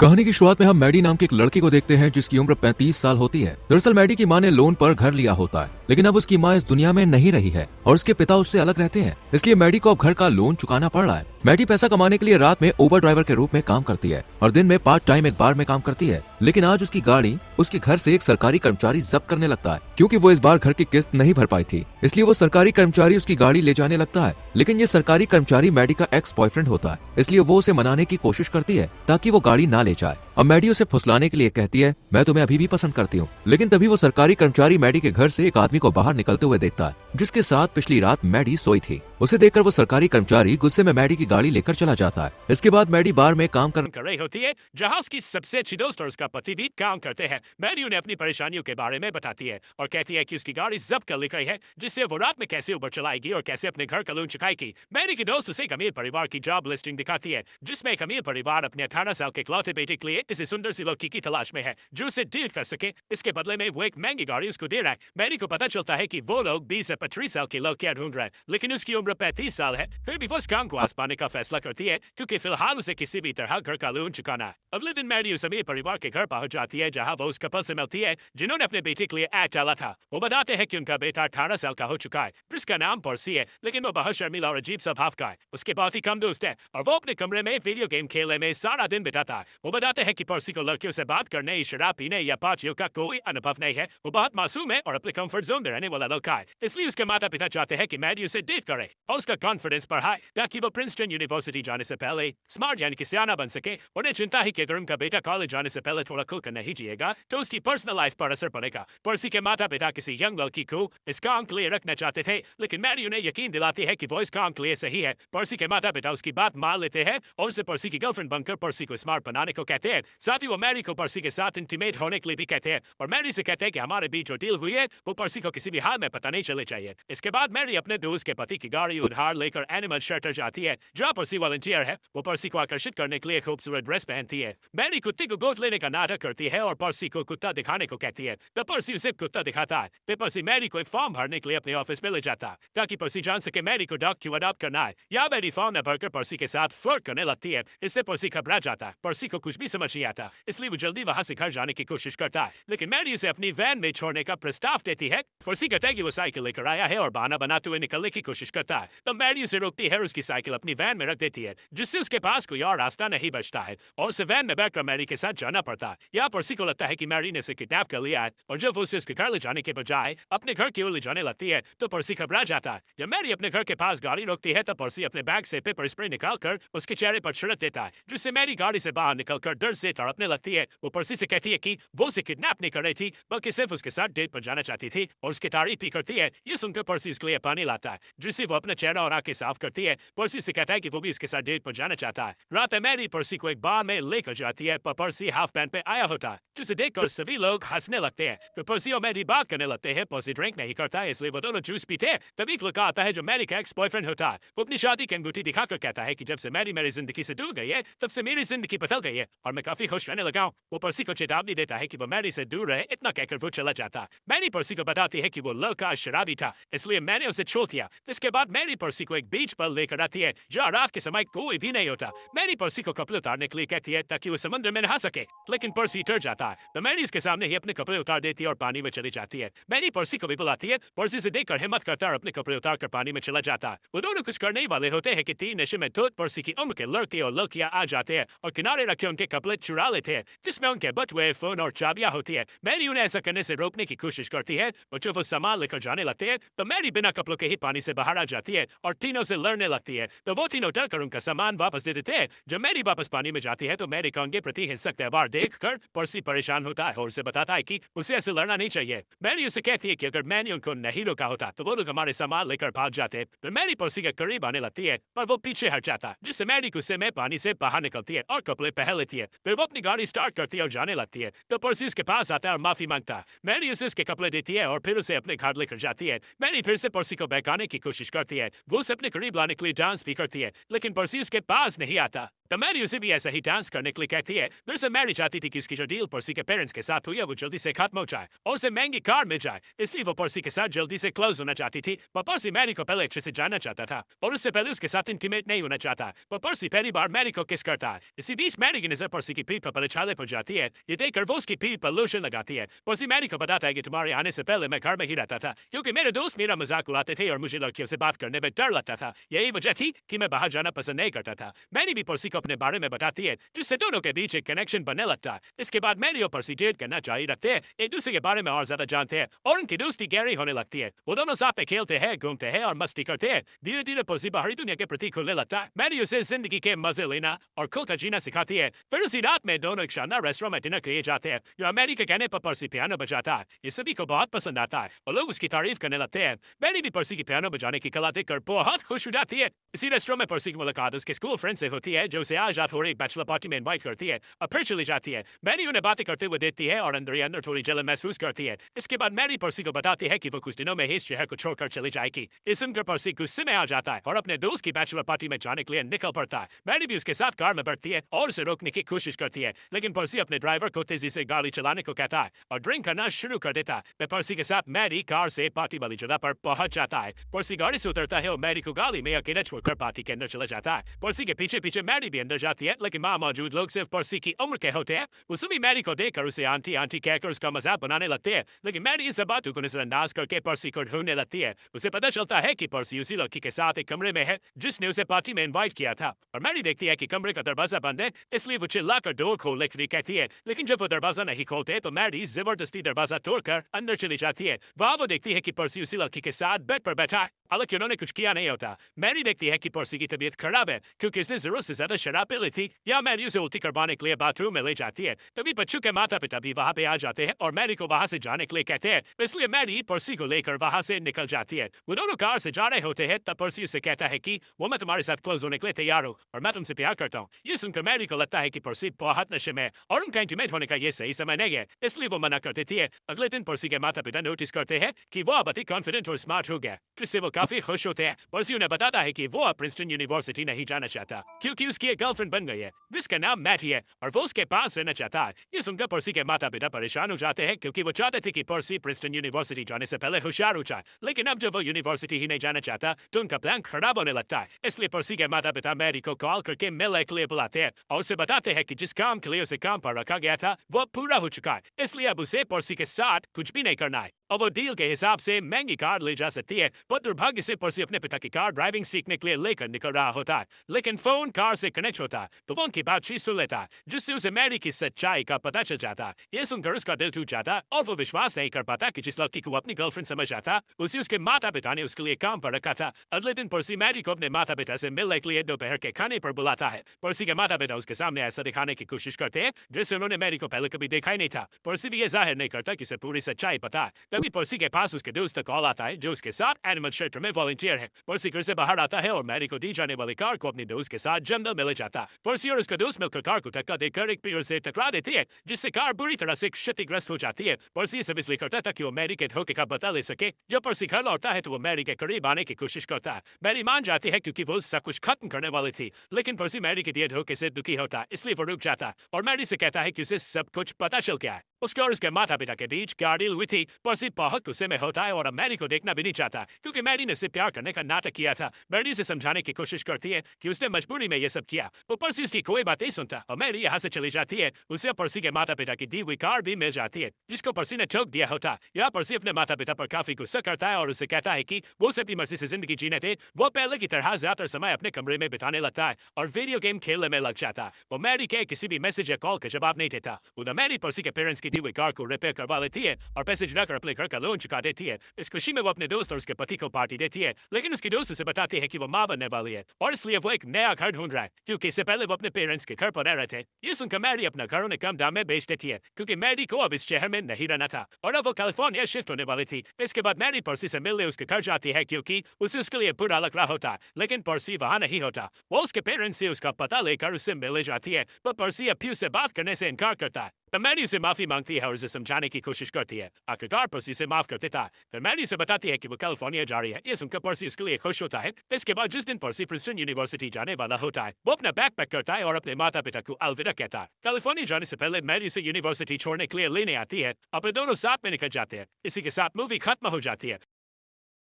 कहानी की शुरुआत में हम मैडी नाम की एक लड़की को देखते हैं जिसकी उम्र 35 साल होती है। दरअसल मैडी की मां ने लोन पर घर लिया होता है, लेकिन अब उसकी मां इस दुनिया में नहीं रही है और उसके पिता उससे अलग रहते हैं, इसलिए मैडी को अब घर का लोन चुकाना पड़ रहा है। मैडी पैसा कमाने के लिए रात में उबर ड्राइवर के रूप में काम करती है और दिन में पार्ट टाइम एक बार में काम करती है। लेकिन आज उसकी गाड़ी उसके घर से एक सरकारी कर्मचारी जब्त करने लगता है, क्योंकि वो इस बार घर की किस्त नहीं भर पाई थी, इसलिए वो सरकारी कर्मचारी उसकी गाड़ी ले जाने लगता है। लेकिन ये सरकारी कर्मचारी मैडी का एक्स बॉयफ्रेंड होता है, इसलिए वो उसे मनाने की कोशिश करती है ताकि वो गाड़ी ना ले जाए। अब मैडी उसे फुसलाने के लिए कहती है, मैं तुम्हें अभी भी पसंद करती हूँ। लेकिन तभी वो सरकारी कर्मचारी मैडी के घर से एक आदमी को बाहर निकलते हुए देखता है, जिसके साथ पिछली रात मैडी सोई थी। उसे देखकर वो सरकारी कर्मचारी गुस्से में मैडी की गाड़ी लेकर चला जाता है। इसके बाद मैडी बार में काम कर रही होती है, जहां उसकी सबसे अच्छी दोस्त और उसका पति भी काम करते हैं। मैडी उन्हें अपनी परेशानियों के बारे में बताती है और कहती है कि उसकी गाड़ी जब्त कर ली गई है, जिससे वो रात में कैसे उबर चलाएगी और कैसे अपने घर का लोन चुकाएगी। मैडी की दोस्त उसे एक अमीर परिवार की जॉब लिस्टिंग दिखाती है, जिसमें एक अमीर परिवार अपने 18 साल के इकलौते बेटे के लिए किसी सुंदर सी लड़की की तलाश में है जो उसे डेट कर सके। इसके बदले में वो एक महंगी गाड़ी उसको दे रहा है। मैडी को पता चलता है कि वो लोग 20 से 25 साल की लड़कियां ढूंढ रहे हैं, लेकिन उसकी उम्र 35 साल है। फिर भी वो इस काम को आजमाने का फैसला करती है, क्योंकि फिलहाल उसे किसी भी तरह घर का लोन चुकाना है। अगले दिन मैडी उस अमीर परिवार के घर पहुंच जाती है, जहां वो उस कपल से मिलती है जिन्होंने अपने बेटे के लिए ऐड डाला था। वो बताते हैं कि उनका बेटा 18 साल का हो चुका है, जिसका नाम पर्सी है, लेकिन वो बहुत शर्मीला और अजीब स्वभाव का है। उसके बहुत ही कम दोस्त है और वो अपने कमरे में वीडियो गेम खेलने में सारा दिन बिताता है। वो बताते हैं कि पर्सी को लड़कियों से बात करने, शराब पीने या पार्टियों का कोई अनुभव नहीं है। वो बहुत मासूम है और अपने कंफर्ट जोन में रहने वाला लड़का है, इसलिए उसके माता पिता चाहते हैं कि मैडी उसे डेट करे और उसका कॉन्फिडेंस बढ़ाए, ताकि वो प्रिंसटन यूनिवर्सिटी जाने से पहले स्मार्ट यानी कि सियाना बन सके। उन्हें चिंता है कि अगर उनका बेटा कॉलेज जाने से पहले थोड़ा खुलकर नहीं जिएगा तो उसकी पर्सनल लाइफ पर असर पड़ेगा। पर्सी के माता पिता किसी यंग लड़की को इस काम के लिए रखना चाहते थे, लेकिन मैडी उन्हें यकीन दिलाती है कि वो इस काम के लिए सही है। पर्सी के माता पिता उसकी बात मान लेते हैं और उसे पर्सी की गर्लफ्रेंड बनकर पर्सी को स्मार्ट बनाने को कहते हैं। साथ ही वो मैडी को पर्सी के साथ इंटीमेट होने के लिए भी कहते हैं और मैडी से कहते हैं कि हमारे बीच जो डील हुई है वो पर्सी को किसी भी हाल में पता नहीं चले चाहिए। इसके बाद मैडी अपने दोस्त के पति की गाड़ी उधार लेकर एनिमल शेल्टर जाती है, जहाँ पर्सी वॉलंटियर है। वो पर्सी को आकर्षित करने के लिए खूबसूरत ड्रेस पहनती है। मैडी कुत्ते को गोद लेने का नाटक करती है और पर्सी को कुत्ता दिखाने को कहती है। तब पर्सी उसे कुत्ता दिखाता है। फिर पर्सी मैडी को एक फॉर्म भरने के लिए अपने ऑफिस में ले जाता है, ताकि पर्सी जान सके मैडी को डॉग क्यों अडॉप्ट करना है। या मैडी फॉर्म में भरकर पर्सी के साथ फ्लर्ट करने लगती है। इससे पर्सी घबरा जाता है। पर्सी को कुछ भी समझ नहीं आता, इसलिए वो जल्दी वहां से घर जाने की कोशिश करता है, लेकिन मैडी उसे अपनी वैन में छोड़ने का प्रस्ताव देती है। पर्सी कहता है कि वो साइकिल लेकर आया है और बहाना बनाते हुए निकलने की कोशिश करता है। तब मैडी उसे रोकती है और उसकी साइकिल अपनी वैन में रख देती है, जिससे उसके पास कोई और रास्ता नहीं बचता है और उसे वैन में बैठकर मैडी के साथ जाना पड़ता है। यहाँ पर्सी को लगता है कि मैडी ने उसे किडनैप कर लिया है और जब वो उसे उसके घर ले जाने के बजाय अपने घर की ओर ले जाने लगती है तो पर्सी घबरा जाता है। जब मैडी अपने घर के पास गाड़ी रोकती है तब पर्सी अपने बैग से पेपर स्प्रे निकालकर उसके चेहरे पर छिड़क देता है, जिससे मैडी गाड़ी से बाहर निकलकर डर से तड़पने लगती है। वो पर्सी से कहती है कि वो उसे किडनैप नहीं कर रही थी, बल्कि सिर्फ उसके साथ डेट पर जाना चाहती थी और उसकी तारीफ भी करती है। ये सुनकर पर्सी उसके लिए पानी लाता है, जिससे वो अपना चेहरा और आंखें साफ करती है। पर्सी से कहता है कि वो भी इसके साथ डेट पर जाना चाहता है। रात में मैडी पर्सी को एक बार में लेकर जाती है, पर पर्सी हाफ पैंट पे आया होता है, जिसे देखकर सभी लोग हंसने लगते हैं। तो पर्सी और मैडी बात करने लगते हैं। पर्सी ड्रिंक नहीं करता है, इसलिए वो दोनों जूस पीते हैं। तभी एक लड़का आता है जो मैडी का एक्स बॉयफ्रेंड होता है। वो अपनी शादी की अंगूठी दिखाकर कहता है कि जब से मैडी मेरी जिंदगी से दूर गई है तब से मेरी जिंदगी बदल गई है और मैं काफी खुश रहने लगा हूँ। वो पर्सी को चेतावनी देता है कि वो मैडी से दूर रहे, इतना कहकर वो चला जाता है। मैडी पर्सी को बताती है कि वो लड़का शराबी था, इसलिए मैंने उसे छोड़ दिया। इसके बाद मैडी पर्सी को एक बीच पर लेकर आती है, जहाँ रात के समय कोई भी नहीं होता। मैडी पर्सी को कपड़े उतारने के लिए कहती है ताकि वो समुद्र में नहा सके, लेकिन पर्सी डर जाता है। तो मैडी उसके सामने ही अपने कपड़े उतार देती है और पानी में चली जाती है। मैडी पर्सी को भी बुलाती है। पर्सी से देखकर हिम्मत करता है और अपने कपड़े उतार कर पानी में चला जाता है। वो दोनों कुछ करने ही वाले होते हैं कि तीन नशे में धुत पर्सी की उम्र के लड़के और लड़कियां आ जाते हैं और किनारे रखे उनके कपड़े चुरा लेते हैं, जिसमें उनके बटुए, फोन और चाबियां होती है। मैडी उन्हें ऐसा करने से रोकने की कोशिश करती है और जब वो सामान लेकर जाने लगते हैं तो मैडी बिना कपड़ों के ही पानी से बाहर आ जाती है और तीनों से लड़ने लगती है। तो वो तीनों डरकर उनका सामान वापस दे देते हैं। जब मैडी वापस पानी में जाती है तो मैडी का उनके प्रति हिंसक व्यवहार देखकर पर्सी परेशान होता है और उसे बताता है कि उसे ऐसे लड़ना नहीं चाहिए। मैडी उसे कहती है कि अगर मैंने उनको नहीं रोका होता तो वो लोग हमारे सामान लेकर भाग जाते। फिर मैडी पर्सी के करीब आने लगती है पर वो पीछे हट जाता है, जिससे मैडी गुस्से में पानी से बाहर निकलती है और कपड़े पहन लेती है। फिर वो अपनी गाड़ी स्टार्ट करती है और जाने लगती है। तो पर्सी उसके पास आता है और माफी मांगता है। मैडी उसे उसके कपड़े देती है और फिर उसे अपने घर लेकर जाती है। मैडी फिर से पर्सी को बहकाने की कोशिश करती है। वो उसे अपने करीब लाने के लिए डांस भी करती है, लेकिन पर्सी उसके पास नहीं आता। तो मैरी उसे भी ऐसा ही डांस करने के लिए कहती है। दरअसल मैरी चाहती थी कि उसकी जो डील पर्सी के पेरेंट्स के साथ हुई है वो जल्दी से खत्म हो जाए और उसे महंगी कार मिल जाए, इसलिए वो पर्सी के साथ जल्दी से क्लोज होना चाहती थी। पर पर्सी मैरी को पहले अच्छे से जानना चाहता था और उससे पहले उसके साथ इंटीमेट नहीं होना चाहता। पर पर्सी पहली बार मैरी को किस करता है। इसी बीच मैरी की नजर पर्सी की पीठ पर पहले छाले पर जाती है। ये देखकर वो उसकी पीठ पर लोशन लगाती है। पर्सी मैरी को बताता है कि तुम्हारे आने से पहले मैं घर में ही रहता था क्योंकि मेरे दोस्त मेरा मजाक उड़ाते थे और मुझे लड़कियों से बात करने में डर लगता था। यही वजह थी कि मैं बाहर जाना पसंद नहीं करता था। मैरी भी पर्सी को अपने बारे में बताती है जिससे दोनों के बीच एक कनेक्शन बनने लगता है। इसके बाद मैरी और पर्सी डेट करना जारी रखते हैं, एक दूसरे के बारे में और ज्यादा जानते हैं और उनकी दोस्ती गहरी होने लगती है। वो दोनों साथ में खेलते हैं, घूमते हैं और मस्ती करते हैं। धीरे धीरे पर्सी बाहरी दुनिया के प्रति खुलने लगता है। मैरी उसे जिंदगी के मजे लेना और खुलकर जीना सिखाती है। फिर उसी रात में दोनों एक शानदार रेस्टोरेंट में डिनर के लिए जाते हैं। जो मैरी के कहने पर पर्सी पियानो बजाता है। ये सभी को बहुत पसंद आता है और लोग उसकी तारीफ करने लगते हैं। मैरी भी पर्सी की पियानो बजाने की कला देखकर बहुत खुश हो जाती है। इसी रेस्टोरेंट में पर्सी की मुलाकात उसके स्कूल फ्रेंड से होती है जो उसे आज रात हो रही बैचलर पार्टी में इनवाइट करती है और फिर चली जाती है। मैरी उन्हें बातें करते हुए देखती है और अंदर ही अंदर थोड़ी जलन महसूस करती है। इसके बाद मैरी पर्सी को बताती है कि वो कुछ दिनों में ही इस शहर को छोड़कर चली जाएगी। ये सुनकर पर्सी गुस्से में आ जाता है और अपने दोस्त की बैचलर पार्टी में जाने के लिए निकल पड़ता है। मैरी भी उसके साथ कार में बैठती है और उसे रोकने की कोशिश करती है, लेकिन पर्सी अपने ड्राइवर को तेजी से गाड़ी चलाने को कहता है और ड्रिंक करना शुरू कर देता है। मैं पर्सी के साथ मैरी कार से पार्टी वाली जगह पर पहुंच जाता है। पर्सी गाड़ी से उतरता है और मैरी को गाड़ी में अकेला छोड़कर पार्टी के अंदर चला जाता है। पर्सी के पीछे पीछे मैरी भी अंदर जाती है, लेकिन वहां मौजूद लोग सिर्फ पर्सी की उम्र के होते हैं। वो सभी मैरी को देखकर उसे आंटी आंटी कहकर उसका मजाक बनाने लगते हैं, लेकिन मैरी इस बातों को नजरअंदाज करके पर्सी को ढूंढने लगती है। उसे पता चलता है कि पर्सी उसी लड़की के साथ एक कमरे में है जिसने उसे पार्टी में इनवाइट किया था और मैरी देखती है कि कमरे का दरवाजा बंद है, इसलिए वो चिल्लाकर डोर खोलने के लिए कहती है, लेकिन जब वो दरवाजा नहीं खोलते तो मैरी जबरदस्ती दरवाजा तोड़कर अंदर चली जाती है। वहां वो देखती है कि पर्सी उसी लड़की के साथ बेड पर बैठा है, हालांकि उन्होंने कुछ किया नहीं होता। मैरी देखती है कि पर्सी की तबीयत खराब है क्योंकि उसने जरूरत से ज्यादा शराब पी ली थी। या मैरी उसे उल्टी करवाने के लिए बाथरूम में ले जाती है। तभी बच्चों के माता पिता भी वहां पे आ जाते हैं और मैरी को वहां से जाने के लिए कहते हैं, इसलिए मैरी पर्सी को लेकर वहां से निकल जाती है। वो दोनों कार से जा रहे होते हैं तब पर्सी उसे कहता है कि वो मैं तुम्हारे साथ क्लोज होने के लिए तैयार हूँ और मैं तुमसे प्यार करता हूँ। ये सुनकर मैरी को लगता है कि पर्सी बहुत नशे में है और उनका इंटीमेट होने का ये सही समय नहीं है, इसलिए वो मना कर देती है। अगले दिन पर्सी के माता पिता नोटिस करते हैं कि वो अब अति कॉन्फिडेंट और स्मार्ट हो गया, जिससे वो काफी खुश होते हैं। पर्सी उन्हें बताता है कि वो अब प्रिंसटन यूनिवर्सिटी नहीं जाना चाहता क्योंकि उसकी एक गर्लफ्रेंड बन गई है जिसका नाम मैटी है और वो उसके पास रहना चाहता है। ये सुनकर पर्सी के माता पिता परेशान हो जाते हैं क्योंकि वो चाहते थे कि पर्सी प्रिंसटन यूनिवर्सिटी जाने से पहले होशियार हो जाए, लेकिन अब जब वो यूनिवर्सिटी ही नहीं जाना चाहता तो उनका प्लान खराब होने लगता है। इसलिए पर्सी के माता पिता मैरी को कॉल करके मिलने के लिए बुलाते हैं और उसे बताते हैं कि जिस काम के लिए उसे काम पर रखा गया था वो पूरा हो चुका है, इसलिए अब उसे पर्सी के साथ कुछ भी नहीं करना है और वो डील के हिसाब से महंगी कार ले जा सकती है। पर दुर्भाग्य से पर्सी अपने पिता की कार ड्राइविंग सीखने के लिए लेकर निकल रहा होता है, लेकिन फोन कार से कनेक्ट होता है तो वो उनकी बातचीत सुन लेता है, जिससे उसे मैरी की सच्चाई का पता चल जाता है। ये सुनकर उसका दिल टूट जाता है और वो विश्वास नहीं कर पाता कि जिस लड़की को अपनी गर्लफ्रेंड समझ जाता उसे उसके माता पिता ने उसके लिए काम पर रखा था। अगले दिन पर्सी मैरी को अपने माता पिता से मिलने के लिए दोपहर के खाने पर बुलाता है। पर्सी के माता पिता उसके सामने ऐसा दिखाने की कोशिश करते हैं जैसे उन्होंने मैरी को पहले कभी देखा ही नहीं था। पर्सी भी ये जाहिर नहीं करता कि उसे पूरी सच्चाई पता है। तभी पर्सी के पास उसके दोस्त का कॉल आता है जो उसके साथ एनिमल शेल्टर में वॉलंटियर है। पर्सी घर से बाहर आता है और मैरी को दी जाने वाली कार को अपने दोस्त के साथ जंगल में ले जाता। पर्सी और उसका दोस्त मिलकर कार को धक्का देकर एक पेड़ से टकरा देती है, जिससे कार बुरी तरह से क्षतिग्रस्त हो जाती है। पर्सी सब इसलिए करता था कि वो मैरी के धोखे का बदला ले सके। जब पर्सी घर लौटता है तो वो मैरी के करीब आने की कोशिश करता है। मैरी मान जाती है क्योंकि वो सब कुछ खत्म करने वाली थी, लेकिन पर्सी मैरी के दिए धोखे से दुखी होता, इसलिए वो रुक जाता और मैरी से कहता है कि उसे सब कुछ पता चल गया है। उसके और उसके माता पिता के बीच क्या डील हुई थी। पर्सी बहुत गुस्से में होता है और अब मैरी को देखना भी नहीं चाहता क्योंकि मैरी ने उसे प्यार करने का नाटक किया था। मैरी उसे समझाने की कोशिश करती है कि उसने मजबूरी में ये सब किया, तो पर्सी उसकी कोई बात नहीं सुनता और मैरी यहाँ से चली जाती है। उसे पर्सी के माता पिता की दी हुई कार भी मिल जाती है जिसको पर्सी ने ठोक दिया होता। यहाँ पर्सी अपने माता पिता पर काफी गुस्सा करता है और उसे कहता है कि वो उसे अपनी मर्जी से जिंदगी जीने थे। वो पहले की तरह ज्यादातर समय अपने कमरे में बिताने लगता है और वीडियो गेम खेलने में लग जाता है। वो मैरी के किसी भी मैसेज या कॉल का जवाब नहीं देता। उधर मैरी पर्सी के पेरेंट्स की दी हुई कार को रिपेयर करवा लेती है और पैसे जुटाकर अपने घर का लोन चुका देती है। इस खुशी में वो अपने दोस्त और उसके पति को पार्टी देती है, लेकिन उसकी दोस्त उसे बताती है कि वो मां बनने वाली है और इसलिए वो एक नया घर ढूंढ रहा है क्योंकि इससे पहले वो अपने पेरेंट्स के घर पर रह रहे थे। ये सुनकर मैरी अपना घर उन्हें कम दाम में बेच देती है क्योंकि मैरी को अब इस शहर में नहीं रहना था और अब वो कैलिफोर्निया शिफ्ट होने वाली थी। इसके बाद मैरी पर्सी से मिलने उसके घर जाती है क्योंकि उसे उसके लिए बुरा लग रहा होता, लेकिन पर्सी वहां नहीं होता। वो उसके पेरेंट्स से उसका पता लेकर उससे मिलने जाती है, पर पर्सी अब भी उससे बात करने से इनकार करता है। तब मैरी उसे माफी मांगती है और उसे समझाने की कोशिश करती है। आखिरकार पर्सी उसे माफ कर देता है। फिर मैरी उसे बताती है कि वो कैलिफोर्निया जा रही है। ये सुनकर पर्सी उसके लिए खुश होता है। इसके बाद जिस दिन पर्सी प्रिंसटन यूनिवर्सिटी जाने वाला होता है, वो अपना बैग पैक करता है और अपने माता पिता को अलविदा कहता है। कैलिफोर्निया जाने से पहले मैरी उसे यूनिवर्सिटी छोड़ने के लिए लेने आती है और फिर दोनों साथ में निकल जाते हैं। इसी के साथ मूवी खत्म हो जाती है।